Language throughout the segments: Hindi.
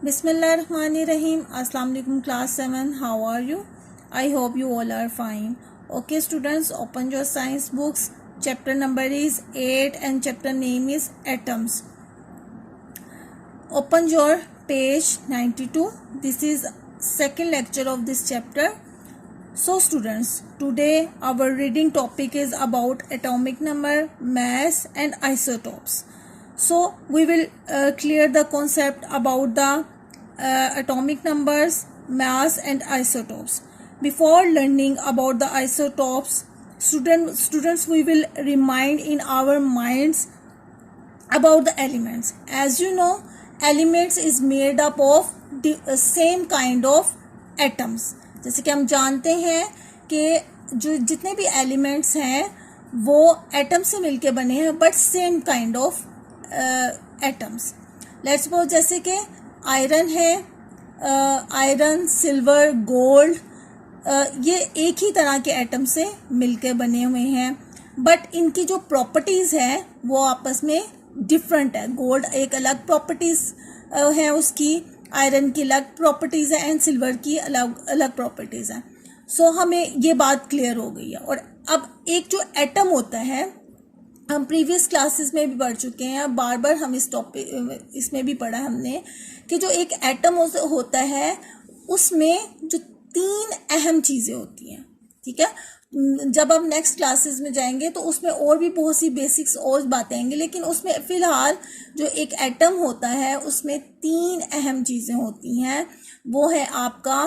Bismillahirrahmanirrahim. Assalamu alaikum class 7. How are you? I hope you all are fine. Okay students, open your science books. Chapter number is 8 and chapter name is atoms. Open your page 92. This is second lecture of this chapter. So students, today our reading topic is about atomic number, mass and isotopes. So we will clear the concept about the atomic numbers, mass and isotopes. Before learning about the isotopes, students we will remind in our minds about the elements. As you know, elements is made up of the same kind of atoms. जैसे कि हम जानते हैं कि जो जितने भी एलिमेंट्स हैं वो एटम से मिलके बने हैं but same kind of atoms. Let's suppose जैसे कि आयरन है, आयरन, सिल्वर, गोल्ड, ये एक ही तरह के एटम से मिलके बने हुए हैं बट इनकी जो प्रॉपर्टीज़ है वो आपस में डिफरेंट है. गोल्ड एक अलग प्रॉपर्टीज़ है उसकी, आयरन की अलग प्रॉपर्टीज़ है एंड सिल्वर की अलग अलग प्रॉपर्टीज़ हैं. सो हमें ये बात क्लियर हो गई है. और अब एक जो एटम होता है, हम प्रीवियस क्लासेस में भी पढ़ चुके हैं, बार बार हम इस टॉपिक इसमें भी पढ़ा हमने कि जो एक एटम होता है उसमें जो 3 अहम चीज़ें होती हैं. ठीक है, जब हम नेक्स्ट क्लासेस में जाएंगे तो उसमें और भी बहुत सी बेसिक्स और बातें आएंगी, लेकिन उसमें फ़िलहाल जो एक एटम होता है उसमें 3 अहम चीज़ें होती हैं. वो है आपका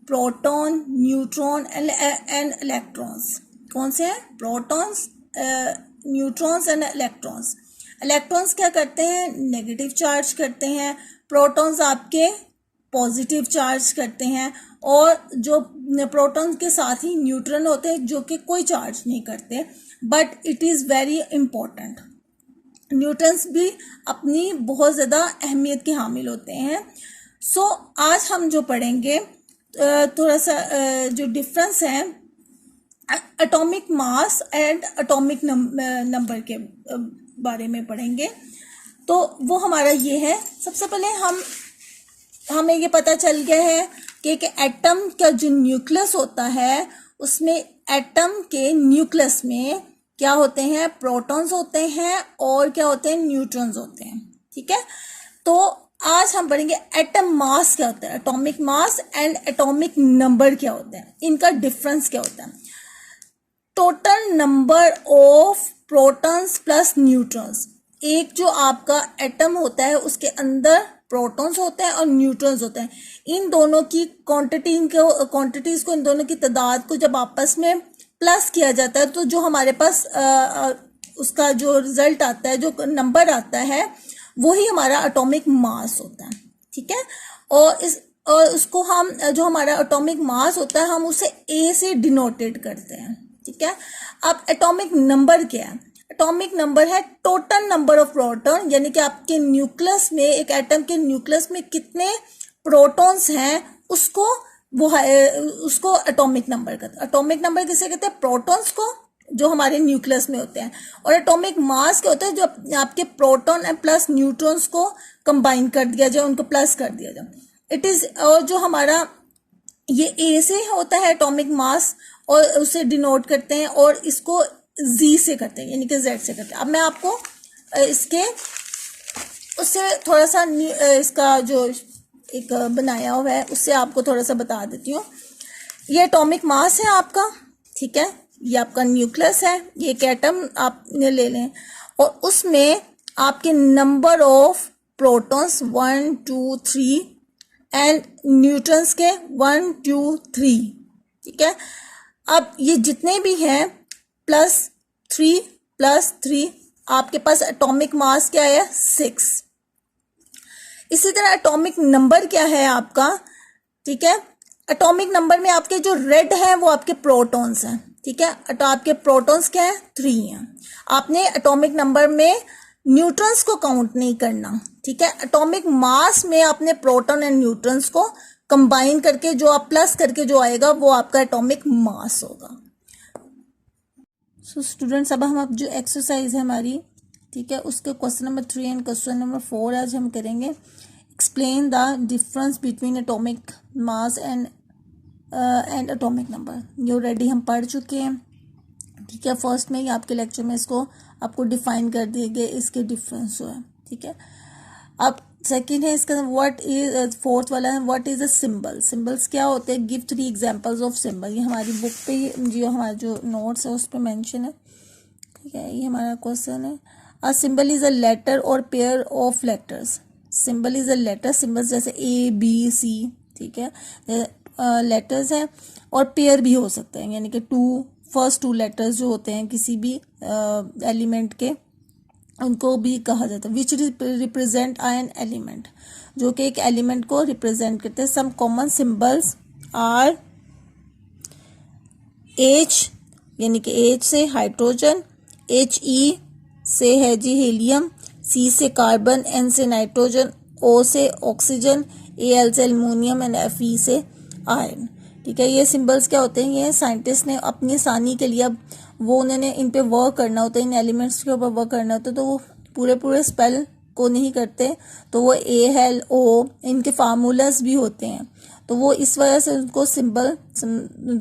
प्रोटॉन, न्यूट्रॉन एंड इलेक्ट्रॉन्स. कौन से हैं? Protons, neutrons and electrons. Electrons क्या करते हैं? नेगेटिव चार्ज करते हैं. प्रोटॉन्स आपके पॉजिटिव चार्ज करते हैं और जो प्रोटॉन्स के साथ ही न्यूट्रॉन होते हैं जो कि कोई चार्ज नहीं करते but it is very important. Neutrons भी अपनी बहुत ज़्यादा अहमियत के हामिल होते हैं. सो आज हम जो पढ़ेंगे थोड़ा सा जो डिफरेंस है atomic mass and atomic number के बारे में पढ़ेंगे. तो वो हमारा ये है. सबसे पहले हमें ये पता चल गया है कि एक एटम का जो न्यूक्लियस होता है उसमें एटम के न्यूक्लियस में क्या होते हैं? प्रोटॉन्स होते हैं और क्या होते हैं? न्यूट्रॉन्स होते हैं. ठीक है, तो आज हम पढ़ेंगे एटम मास क्या होता है, atomic mass and atomic number क्या होते हैं, इनका डिफरेंस क्या होता है. Total number of protons plus neutrons. एक जो आपका एटम होता है उसके अंदर प्रोटॉन्स होते हैं और न्यूट्रॉन्स होते हैं. इन दोनों की क्वांटिटीज़ को, इन दोनों की तादाद को जब आपस में प्लस किया जाता है तो जो हमारे पास उसका जो रिजल्ट आता है, जो नंबर आता है, वही हमारा एटॉमिक मास होता है. ठीक है, और उसको हम जो हमारा एटॉमिक मास होता है हम उसे ए से डिनोटेड करते हैं. ठीक है, अब एटॉमिक नंबर क्या है? एटॉमिक नंबर है टोटल नंबर ऑफ प्रोटॉन, यानी कि आपके न्यूक्लियस में, एक एटम के न्यूक्लियस में कितने प्रोटॉन्स हैं उसको उसको एटॉमिक नंबर कहते हैं. एटॉमिक नंबर किसे कहते हैं? प्रोटॉन्स को जो हमारे न्यूक्लियस में होते हैं. और एटॉमिक मास क्या होता है? जो आपके प्रोटॉन एंड प्लस न्यूट्रॉन्स को कंबाइन कर दिया जाए, उनको प्लस कर दिया जाए. इट इज़, और जो हमारा ये ए से होता है एटॉमिक मास और उसे डिनोट करते हैं और इसको जी से करते हैं, यानी कि जेड से करते हैं. अब मैं आपको इसके उससे थोड़ा सा इसका जो एक बनाया हुआ है उससे आपको थोड़ा सा बता देती हूँ. ये एटॉमिक मास है आपका. ठीक है, ये आपका न्यूक्लियस है, ये एक एटम आपने ले लें और उसमें आपके number of protons 1 2 3 and neutrons के 1 2 3. ठीक है, अब ये जितने भी हैं +3 आपके पास एटॉमिक मास क्या है? 6. इसी तरह एटॉमिक नंबर क्या है आपका? ठीक है, एटॉमिक नंबर में आपके जो रेड हैं वो आपके प्रोटॉन्स हैं. ठीक है, तो आपके प्रोटॉन्स क्या है? 3 हैं. आपने एटॉमिक नंबर में न्यूट्रॉन्स को काउंट नहीं करना. ठीक है, एटॉमिक मास में आपने प्रोटॉन एंड न्यूट्रॉन्स को कंबाइन करके जो आप प्लस करके जो आएगा वो आपका एटॉमिक मास होगा. सो स्टूडेंट्स, अब जो एक्सरसाइज है हमारी, ठीक है, उसके question number 3 and question number 4 आज हम करेंगे. Explain the difference between atomic mass and atomic number. ये ऑलरेडी हम पढ़ चुके हैं, ठीक है। फर्स्ट में ही आपके लेक्चर में इसको आपको डिफाइन कर दिए गए, इसके डिफरेंस जो है, ठीक है। अब सेकंड है इसका व्हाट इज, फोर्थ वाला है what is a symbol. Symbols क्या होते हैं, गिव 3 एग्जांपल्स ऑफ सिंबल। ये हमारी बुक पे ही जो हमारा जो नोट्स है उस पर मेंशन है, ठीक है। ये हमारा क्वेश्चन है, a symbol is a letter और pair of letters. Symbol is a letter, symbols जैसे ए बी सी, ठीक है, लेटर्स हैं, और पेयर भी हो सकते हैं, यानी कि फर्स्ट 2 लेटर्स जो होते हैं किसी भी एलिमेंट के, उनको भी कहा जाता है। विच रिप्रेजेंट एन एलिमेंट, जो कि एक एलिमेंट को रिप्रेजेंट करते हैं। Some common symbols are H, यानी कि एच से हाइड्रोजन, एच ई से है जी हीलियम, सी से कार्बन, एन से नाइट्रोजन, ओ से ऑक्सीजन, ए एल से एल्युमिनियम एंड एफ ई से आयरन, ठीक है। ये सिंबल्स क्या होते हैं, ये साइंटिस्ट ने अपनी आसानी के लिए, अब वो उन्होंने इन पे वर्क करना होता है, इन एलिमेंट्स के ऊपर वर्क करना होता है, तो वो पूरे स्पेल को नहीं करते, तो वो ए एल ओ, इनके फार्मूलाज भी होते हैं, तो वो इस वजह से उनको सिंबल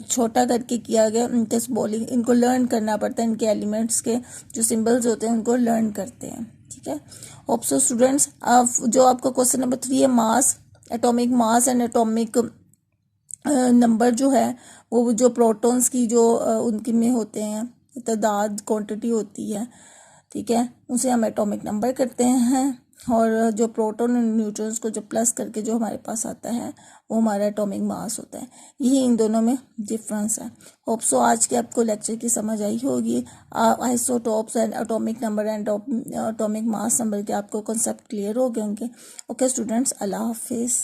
छोटा करके किया गया। इनके स्पेलिंग इनको लर्न करना पड़ता है, इनके एलिमेंट्स के जो सिंबल्स होते हैं उनको लर्न करते हैं, ठीक है। होप सो स्टूडेंट्स, जो आपका क्वेश्चन नंबर 3 है, mass, atomic mass and atomic number जो है, वो जो प्रोटॉन्स की जो उनके में होते हैं तादाद, क्वांटिटी होती है, ठीक है, उसे हम एटॉमिक नंबर करते हैं। और जो प्रोटॉन और न्यूट्रॉन्स को जो प्लस करके जो हमारे पास आता है वो हमारा एटॉमिक मास होता है। यही इन दोनों में डिफरेंस है। होप सो आज के आपको लेक्चर की समझ आई होगी। Isotopes and atomic number and atomic mass number के आपको कॉन्सेप्ट क्लियर हो गए होंगे। ओके स्टूडेंट्स, अल्लाह हाफिज़।